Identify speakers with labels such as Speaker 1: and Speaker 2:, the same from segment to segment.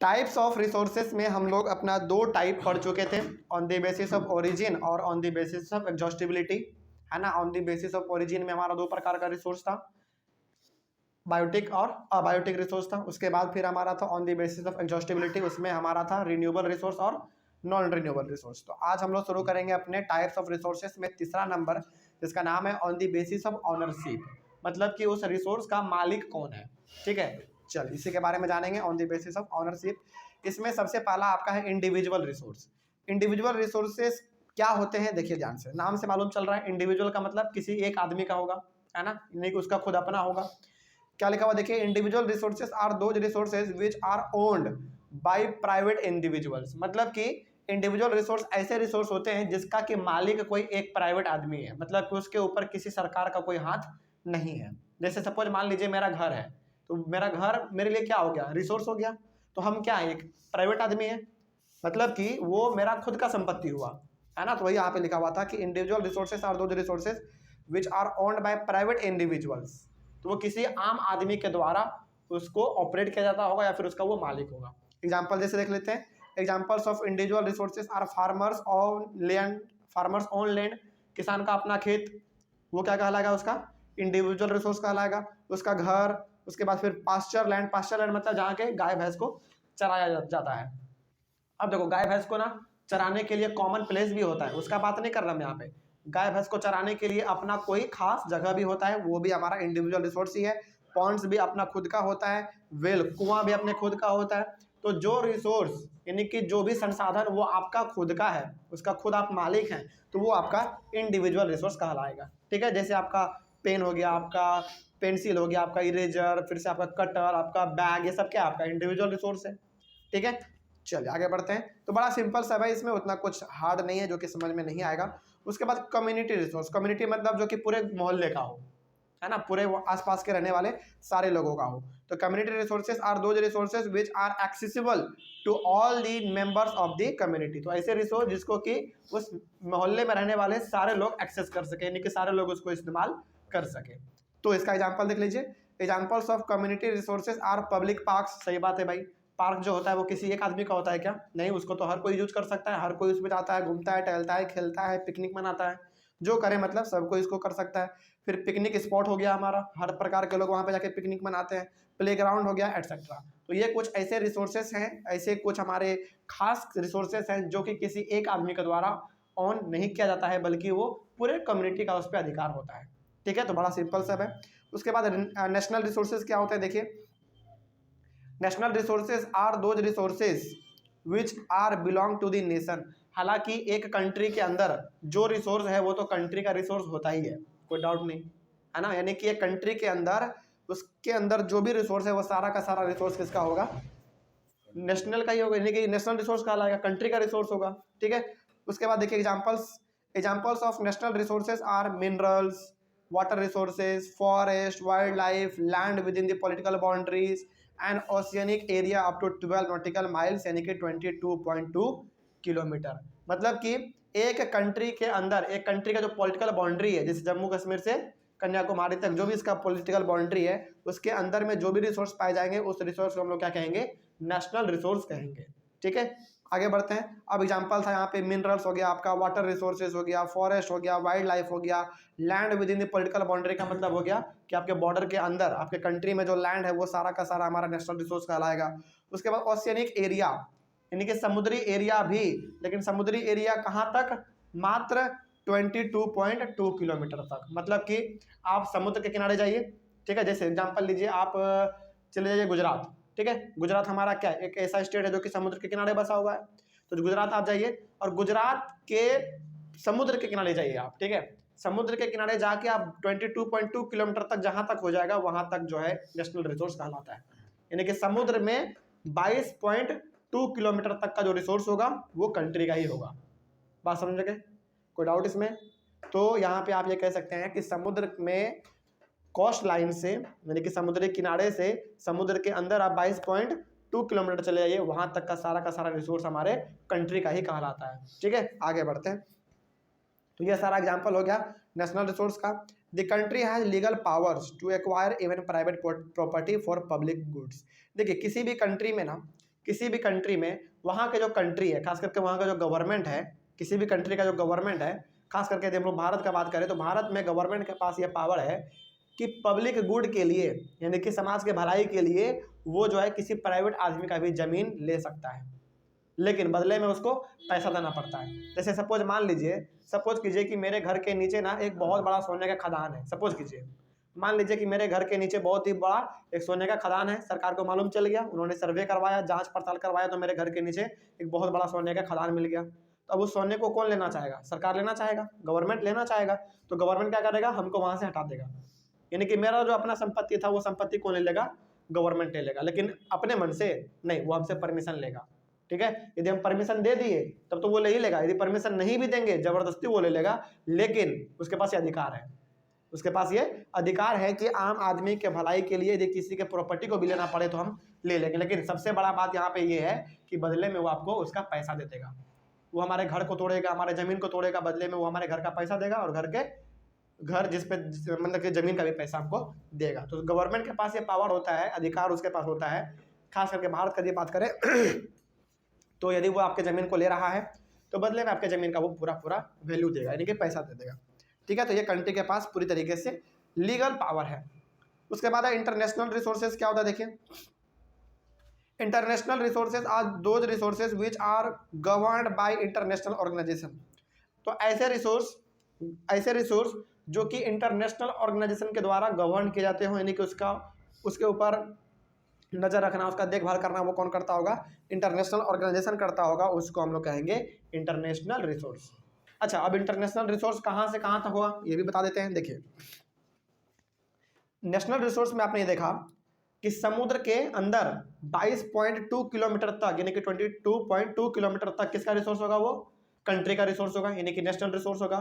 Speaker 1: Types of resources में हम लोग अपना दो टाइप पढ़ चुके थे, on the basis of origin और on the basis of exhaustibility, है ना। On the basis of origin में हमारा दो प्रकार का रिसोर्स था, बायोटिक और अबायोटिक रिसोर्स था। उसके बाद फिर हमारा था on the basis of exhaustibility, उसमें हमारा था रिन्यूएबल रिसोर्स और नॉन रिन्यूएबल रिसोर्स। तो आज हम लोग शुरू करेंगे अपने टाइप्स ऑफ रिसोर्सेज में तीसरा नंबर, जिसका नाम है on the basis of ownership, मतलब कि उस रिसोर्स का मालिक कौन है। ठीक है, चल इसी के बारे में जानेंगे, on the basis of ownership. इसमें सबसे पहला आपका है इंडिविजुअल रिसोर्स। इंडिविजुअल रिसोर्सेज क्या होते हैं, देखिए ध्यान से, नाम से मालूम चल रहा है इंडिविजुअल का मतलब किसी एक आदमी का होगा, है ना, नहीं कि उसका खुद अपना होगा। क्या लिखा हुआ देखिए, individual resources are those resources which are owned by private individuals, मतलब कि इंडिविजुअल रिसोर्स ऐसे रिसोर्स होते हैं जिसका कि मालिक कोई एक प्राइवेट आदमी है, मतलब कि उसके ऊपर किसी सरकार का कोई हाथ नहीं है। जैसे सपोज मान लीजिए मेरा घर है, तो मेरा घर मेरे लिए क्या हो गया, रिसोर्स हो गया। तो हम क्या है, एक प्राइवेट आदमी है, मतलब कि वो मेरा खुद का संपत्ति हुआ, है ना। तो वही यहाँ पे लिखा हुआ था कि individual resources are those resources which are owned by private individuals, तो वो किसी आम आदमी के द्वारा उसको ऑपरेट किया जाता होगा या फिर उसका वो मालिक होगा। एग्जाम्पल जैसे देख लेते हैं, examples of individual resources are farmers on land, farmers on land, किसान का अपना खेत, वो क्या कहलाएगा, उसका इंडिविजुअल रिसोर्स कहलाएगा। उसका घर, उसके बाद फिर पास्चर लैंड, पास्चर लैंड मतलब जहाँ के गाय भैंस को चराया जाता है। अब देखो गाय भैंस को ना चराने के लिए कॉमन प्लेस भी होता है, उसका बात नहीं कर रहा मैं यहाँ पे। गाय भैंस को चराने के लिए अपना कोई खास जगह भी होता है, वो भी हमारा इंडिविजुअल रिसोर्स ही है। पॉन्ड्स भी अपना खुद का होता है, वेल कुआं भी अपने खुद का होता है। तो जो रिसोर्स यानी कि जो भी संसाधन वो आपका खुद का है, उसका खुद आप मालिक हैं, तो वो आपका इंडिविजुअल रिसोर्स कहलाएगा। ठीक है, जैसे आपका पेन हो गया, आपका पेंसिल हो गया, आपका इरेजर, फिर से आपका कटर, आपका बैग, ये सब क्या आपका इंडिविजुअल रिसोर्स है। ठीक है, चलिए आगे बढ़ते हैं। तो बड़ा सिंपल सा है, इसमें उतना कुछ हार्ड नहीं है जो कि समझ में नहीं आएगा। उसके बाद कम्युनिटी रिसोर्स, कम्युनिटी मतलब जो कि पूरे मोहल्ले का हो, है ना, पूरे आसपास के रहने वाले सारे लोगों का हो। तो community resources are those resources which are accessible to all the members of the community, तो ऐसे रिसोर्स जिसको कि उस मोहल्ले में रहने वाले सारे लोग एक्सेस कर सके, यानी कि सारे लोग उसको इस्तेमाल कर सके। तो इसका एग्जाम्पल देख लीजिए, examples of community resources are public parks, सही बात है भाई, पार्क जो होता है वो किसी एक आदमी का होता है क्या, नहीं, उसको तो हर कोई यूज कर सकता है, हर कोई उसमें जाता है, घूमता है, टहलता है, खेलता है, पिकनिक मनाता है, जो करे मतलब सबको इसको कर सकता है। फिर पिकनिक स्पॉट हो गया हमारा, हर प्रकार के लोग वहाँ पे जाके पिकनिक मनाते हैं, प्लेग्राउंड हो गया, एटसेट्रा। तो ये कुछ ऐसे रिसोर्सेस हैं, ऐसे कुछ हमारे खास रिसोर्सेस हैं जो कि किसी एक आदमी के द्वारा ऑन नहीं किया जाता है, बल्कि वो पूरे कम्युनिटी का उस पर अधिकार होता है। ठीक है, तो बड़ा सिंपल सब है। उसके बाद नेशनल रिसोर्सेज क्या होते हैं, देखिए, national resources are those resources which are belong to the nation, हालांकि एक कंट्री के अंदर जो रिसोर्स है वो तो कंट्री का रिसोर्स होता ही है, कोई डाउट नहीं, है ना। यानी कि एक कंट्री के अंदर, उसके अंदर जो भी रिसोर्स है वो सारा का सारा रिसोर्स किसका होगा, नेशनल का ही होगा, यानी कि नेशनल रिसोर्स कहलाएगा, कंट्री का रिसोर्स होगा। ठीक है, उसके बाद देखिए examples of national resources are minerals, water resources, forest, wildlife, land within the political boundaries and oceanic area up to 12 nautical miles, यानी कि 22.2 किलोमीटर। मतलब कि एक कंट्री के अंदर, एक कंट्री का जो पॉलिटिकल बाउंड्री है, जैसे जम्मू कश्मीर से कन्याकुमारी तक जो भी इसका पॉलिटिकल बाउंड्री है, उसके अंदर में जो भी रिसोर्स पाए जाएंगे उस रिसोर्स को हम लोग क्या कहेंगे, नेशनल रिसोर्स कहेंगे। ठीक है, आगे बढ़ते हैं। अब एग्जांपल था यहाँ पे मिनरल्स हो गया, आपका वाटर रिसोर्सेज हो गया, फॉरेस्ट हो गया, वाइल्ड लाइफ हो गया, land within the political boundary का मतलब हो गया कि आपके बॉर्डर के अंदर, आपके कंट्री में जो लैंड है वो सारा का सारा हमारा नेशनल रिसोर्स कहलाएगा। उसके बाद ओशियनिक एरिया, यानी कि समुद्री एरिया भी, लेकिन समुद्री एरिया कहाँ तक, मात्र 22.2 किलोमीटर तक, मतलब कि आप समुद्र के किनारे जाइए। ठीक है, जैसे एग्जांपल लीजिए, आप चले जाइए गुजरात। ठीक है, गुजरात हमारा क्या है, एक ऐसा स्टेट है जो कि समुद्र के किनारे बसा हुआ है। तो गुजरात आप जाइए और गुजरात के समुद्र के किनारे जाइए आप। ठीक है, समुद्र के किनारे जाके आप 22.2 किलोमीटर तक जहां तक हो जाएगा वहां तक जो है नेशनल रिसोर्स कहलाता है, यानी कि समुद्र में 22.2 किलोमीटर तक का जो रिसोर्स होगा वो कंट्री का ही होगा। बात समझ गए, कोई डाउट इसमें? तो यहाँ पे आप ये कह सकते हैं कि समुद्र में कोस्ट लाइन से, यानी कि समुद्री किनारे से समुद्र के अंदर आप 22.2 किलोमीटर चले जाइए, वहां तक का सारा रिसोर्स हमारे कंट्री का ही कहलाता है। ठीक है, आगे बढ़ते हैं। तो ये सारा एग्जांपल हो गया नेशनल रिसोर्स का। The country has legal powers to acquire even private property for public goods. देखिए, किसी भी कंट्री में ना किसी भी कंट्री में वहाँ के जो कंट्री है, खास करके वहाँ का जो गवर्नमेंट है, किसी भी कंट्री का जो गवर्नमेंट है, खास करके यदि हम लोग भारत का बात करें तो भारत में गवर्नमेंट के पास ये पावर है कि पब्लिक गुड के लिए, यानी कि समाज के भलाई के लिए वो जो है किसी प्राइवेट आदमी का भी ज़मीन ले सकता है, लेकिन बदले में उसको पैसा देना पड़ता है। जैसे सपोज मान लीजिए, सपोज कीजिए कि मेरे घर के नीचे ना एक बहुत बड़ा सोने का खदान है। सपोज कीजिए, मान लीजिए कि मेरे घर के नीचे बहुत ही बड़ा एक सोने का खदान है, सरकार को मालूम चल गया, उन्होंने सर्वे करवाया, जांच पड़ताल करवाया, तो मेरे घर के नीचे एक बहुत बड़ा सोने का खदान मिल गया। तो अब उस सोने को कौन लेना चाहेगा? सरकार लेना चाहेगा, गवर्नमेंट लेना चाहेगा। तो गवर्नमेंट क्या करेगा? हमको वहां से हटा देगा, यानी कि मेरा जो अपना संपत्ति था वो संपत्ति कौन ले लेगा? गवर्नमेंट ले लेगा, लेकिन अपने मन से नहीं, वो हमसे परमिशन लेगा। ठीक है, यदि हम परमिशन दे दिए तब तो वो ले ही लेगा, यदि परमिशन नहीं भी देंगे जबरदस्ती वो ले लेगा, लेकिन उसके पास ये अधिकार है, उसके पास ये अधिकार है कि आम आदमी के भलाई के लिए यदि किसी के प्रॉपर्टी को भी लेना पड़े तो हम ले लेंगे। लेकिन सबसे बड़ा बात यहाँ पे ये है कि बदले में वो आपको उसका पैसा दे देगा। वो हमारे घर को तोड़ेगा, हमारे जमीन को तोड़ेगा, बदले में वो हमारे घर का पैसा देगा और घर जिस पे मतलब कि जमीन का भी पैसा हमको देगा। तो गवर्नमेंट के पास ये पावर होता है, अधिकार उसके पास होता है। खास करके भारत का यदि बात करें तो यदि वो आपके ज़मीन को ले रहा है तो बदले में आपके ज़मीन का वो पूरा वैल्यू देगा, यानी कि पैसा दे देगा। ठीक है, तो ये कंट्री के पास पूरी तरीके से लीगल पावर है। उसके बाद है इंटरनेशनल रिसोर्सेज। क्या होता है देखिए, international resources are those resources which are governed by international organisation. तो ऐसे रिसोर्स जो कि इंटरनेशनल ऑर्गेनाइजेशन के द्वारा गवर्न किए जाते हो, यानी कि उसके ऊपर नज़र रखना, उसका देखभाल करना वो कौन करता होगा? इंटरनेशनल ऑर्गेनाइजेशन करता होगा, उसको हम लोग कहेंगे इंटरनेशनल रिसोर्स। अच्छा, अब इंटरनेशनल रिसोर्स कहाँ से कहाँ तक होगा ये भी बता देते हैं। देखिए, नेशनल रिसोर्स में आपने ये देखा कि समुद्र के अंदर 22.2 किलोमीटर तक, यानी कि 22.2 किलोमीटर तक किसका रिसोर्स होगा? वो कंट्री का रिसोर्स होगा, यानी कि नेशनल रिसोर्स होगा।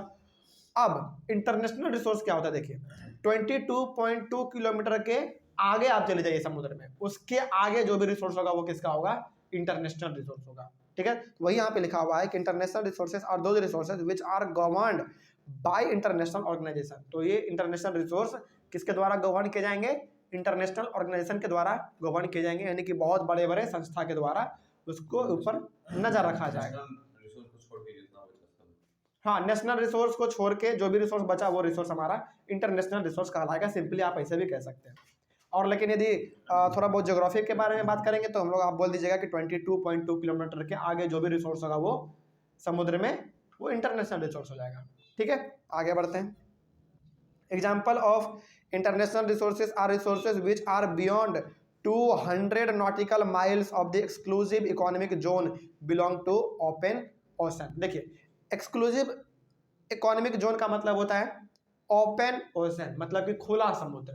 Speaker 1: अब इंटरनेशनल रिसोर्स क्या होता है देखिए, 22.2 किलोमीटर के आगे आप चले जाइए समुद्र में, उसके आगे जो भी रिसोर्स होगा वो किसका होगा? इंटरनेशनल रिसोर्स होगा। ठीक है, वही यहाँ पे लिखा हुआ है कि international resources are those resources which are governed by international organisation. तो ये इंटरनेशनल रिसोर्स किसके द्वारा गवर्न किए जाएंगे? इंटरनेशनल ऑर्गेनाइजेशन के द्वारा गवर्न किए जाएंगे, यानी कि बहुत बड़े बड़े संस्था के द्वारा उसको ऊपर नजर रखा जाएगा। हाँ, नेशनल रिसोर्स को छोड़ के जो भी रिसोर्स बचा वो रिसोर्स हमारा इंटरनेशनल रिसोर्स कहलाएगा। सिंपली आप ऐसे भी कह सकते हैं। और लेकिन यदि थोड़ा बहुत ज्योग्राफी के बारे में बात करेंगे तो हम लोग आप बोल दीजिएगा कि 22.2 किलोमीटर के आगे जो भी रिसोर्स होगा वो समुद्र में वो इंटरनेशनल रिसोर्स हो जाएगा। ठीक है, आगे बढ़ते हैं। Example of international resources are resources which are beyond 200 nautical miles of the exclusive economic zone belong to open ocean. देखिए, एक्सक्लूसिव इकोनॉमिक जोन का मतलब होता है ओपन ओशन, मतलब कि खुला समुद्र।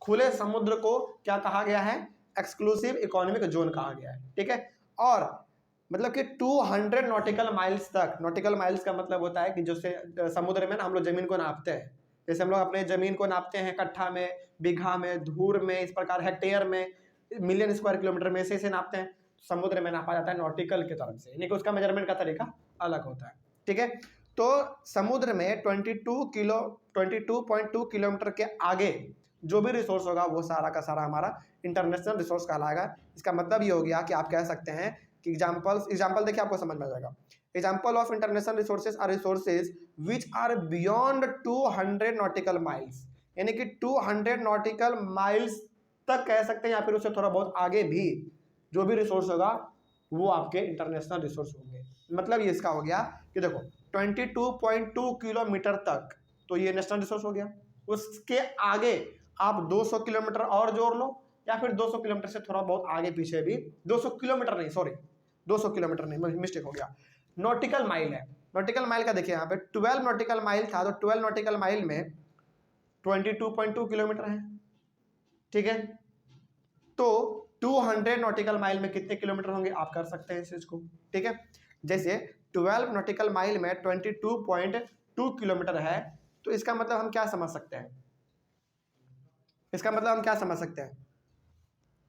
Speaker 1: खुले समुद्र को क्या कहा गया है? एक्सक्लूसिव इकोनॉमिक जोन कहा गया है। ठीक है, और मतलब कि 200 नॉटिकल माइल्स तक। नॉटिकल माइल्स का मतलब होता है कि जो से समुद्र में ना हम लोग जमीन को नापते हैं, जैसे हम लोग अपने जमीन को नापते हैं कट्ठा में, बीघा में, धूर में, इस प्रकार हेक्टेयर में, मिलियन स्क्वायर किलोमीटर में, ऐसे नापते हैं। समुद्र में नापा जाता है नॉटिकल की तरफ से, यानी कि उसका मेजरमेंट का तरीका अलग होता है। ठीक है, तो समुद्र में 22.2 किलोमीटर के आगे जो भी रिसोर्स होगा वो सारा का सारा हमारा इंटरनेशनल रिसोर्स कहलाएगा। इसका मतलब ये हो गया कि आप कह सकते हैं कि एग्जाम्पल देखिए आपको समझ में आ जाएगा। Example of international resources are resources which are beyond 200 nautical miles, यानी कि 200 नॉटिकल माइल्स तक कह सकते हैं, या फिर उससे थोड़ा बहुत आगे भी जो भी रिसोर्स होगा वो आपके इंटरनेशनल रिसोर्स होंगे। मतलब ये इसका हो गया कि देखो 22.2 किलोमीटर तक तो ये नेशनल रिसोर्स हो गया, उसके आगे आप 200 किलोमीटर और जोड़ लो, या फिर 200 किलोमीटर से थोड़ा बहुत आगे पीछे भी, 200 किलोमीटर नहीं, सॉरी 200 किलोमीटर नहीं, मिस्टेक हो गया, नॉटिकल माइल है। नॉटिकल माइल का देखिए यहाँ पे 12 नॉटिकल माइल था, तो 12 नॉटिकल माइल में 22.2 किलोमीटर है। ठीक है, तो 200 नॉटिकल माइल में कितने किलोमीटर होंगे आप कर सकते हैं इस चीज को। ठीक है, जैसे 12 नॉटिकल माइल में 22.2 किलोमीटर है, तो इसका मतलब हम क्या समझ सकते हैं? इसका मतलब हम क्या समझ सकते हैं?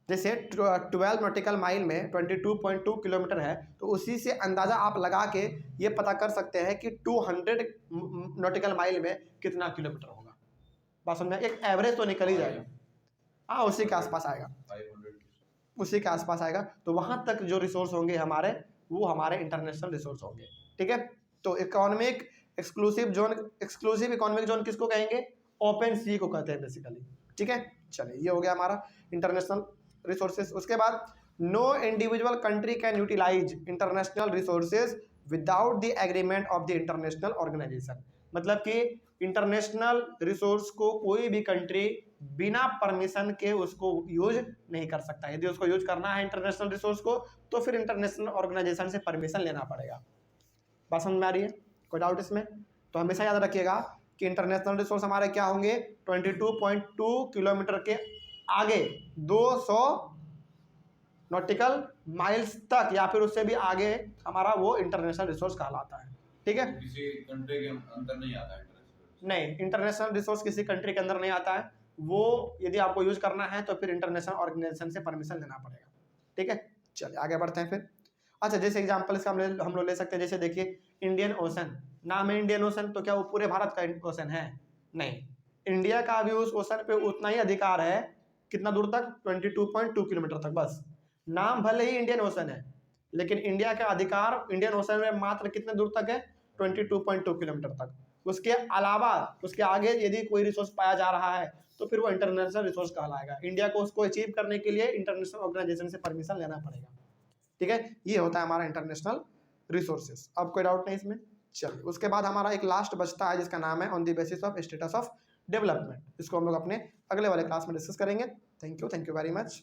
Speaker 1: जैसे 12 नॉटिकल माइल में 22.2 किलोमीटर है, तो उसी से अंदाजा आप लगा के ये पता कर सकते हैं कि 200 नॉटिकल माइल में कितना किलोमीटर होगा। बात समझ में? एक एवरेज तो निकल ही जाएगा। हाँ, उसी के आसपास आएगा। उसी के आसपास आएगा। तो वहां तक जो रिसोर्स होंगे हमारे, वो हमारे इंटरनेशनल रिसोर्स होंगे। ठीक है, तो इकोनॉमिक एक्सक्लूसिव इकोनॉमिक जोन किसको कहेंगे? ओपन सी को कहते हैं बेसिकली। ठीक है, चलिए ये हो गया हमारा इंटरनेशनल रिसोर्सेज। उसके बाद no individual country can utilise international resources without the agreement of the international organisation. मतलब कि इंटरनेशनल रिसोर्स को कोई भी कंट्री बिना परमिशन के उसको यूज नहीं कर सकता। यदि उसको यूज करना है इंटरनेशनल रिसोर्स को, तो फिर इंटरनेशनल ऑर्गेनाइजेशन से परमिशन लेना पड़ेगा। बात समझ में आ रही है? कोई डाउट इसमें? तो हमेशा याद रखिएगा कि इंटरनेशनल रिसोर्स हमारे क्या होंगे? 22.2 किलोमीटर के आगे 200 नॉटिकल माइल्स तक या फिर उससे भी आगे हमारा वो इंटरनेशनल रिसोर्स कहलाता है। ठीक है,
Speaker 2: किसी कंट्री के अंदर नहीं आता है
Speaker 1: नहीं, इंटरनेशनल रिसोर्स किसी कंट्री के अंदर नहीं आता है। वो यदि आपको यूज करना है तो फिर इंटरनेशनल ऑर्गेनाइजेशन से परमिशन लेना पड़ेगा। ठीक है, चलिए आगे बढ़ते हैं फिर। अच्छा, जैसे एग्जांपल इसका हम लोग ले सकते हैं, जैसे देखिए इंडियन ओशन, नाम है इंडियन ओशन, तो क्या वो पूरे भारत का ओशन है? नहीं, इंडिया का भी उस ओशन पे उतना ही अधिकार है। कितना दूर तक? 22.2 किलोमीटर तक बस। नाम भले ही इंडियन ओशन है, लेकिन इंडिया का अधिकार इंडियन ओशन में मात्र कितने दूर तक है? 22.2 किलोमीटर तक। उसके अलावा उसके आगे यदि कोई रिसोर्स पाया जा रहा है तो फिर वो इंटरनेशनल रिसोर्स कहलाएगा। इंडिया को उसको अचीव करने के लिए इंटरनेशनल ऑर्गेनाइजेशन से परमिशन लेना पड़ेगा। ठीक है, ये होता है हमारा इंटरनेशनल रिसोर्सेज। अब कोई डाउट नहीं इसमें? चलिए, उसके बाद हमारा एक लास्ट बचता है जिसका नाम है on the basis of status of development. इसको हम लोग अपने अगले वाले क्लास में डिस्कस करेंगे। Thank you very much.